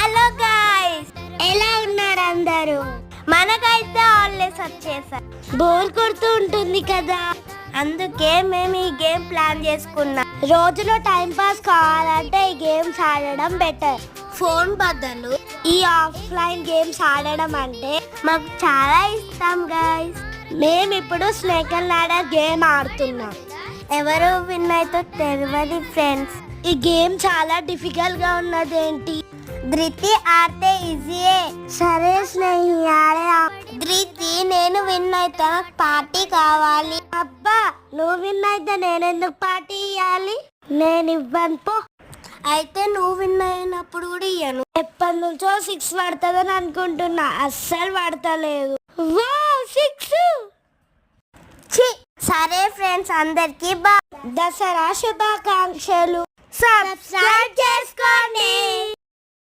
Hello guys, ఎలా ఉన్నారు అందరూ? మనకైతే హాలిడేస్ వచ్చేసాయి. బోర్ కొడుతూ ఉంటుంది కదా, అందుకే మేము ఈ గేమ్ ప్లాన్ చేసుకున్నాం. రోజులో టైం పాస్ కావాలంటే ఈ గేమ్స్ ఆడడం బెటర్. ఫోన్ బదులు ఈ ఆఫ్లైన్ గేమ్స్ ఆడడం అంటే మాకు చాలా ఇష్టం గాయ్స్. మేము ఇప్పుడు స్నేక్ అండ్ ల్యాడర్ గేమ్ ఆడుతున్నాం. ఎవరు విన్ అయితే తెలియదు ఫ్రెండ్స్. ఈ గేమ్ చాలా డిఫికల్ట్ గా ఉన్నదేంటి? ధృతి ఆడితే ఈజీయే. సరే స్నేహి ఆడే. ధృతి, నేను విన్ అయితే నాకు పార్టీ కావాలి. అబ్బా, నువ్వు విన్ అయితే నేను ఎందుకు పార్టీ ఇవ్వాలి? నేను ఇవ్వను పో. అయితే నువ్వు విన్ అయినప్పుడు కూడా ఇయ్యను. ఎప్పటి నుంచో 6 పడుతుందని అనుకుంటున్నా, అస్సలు పడతలేదు. వావ్, 6! సరే ఫ్రెండ్స్, అందరికి దసరా శుభాకాంక్షలు. సబ్స్క్రైబ్ చేసుకోండి.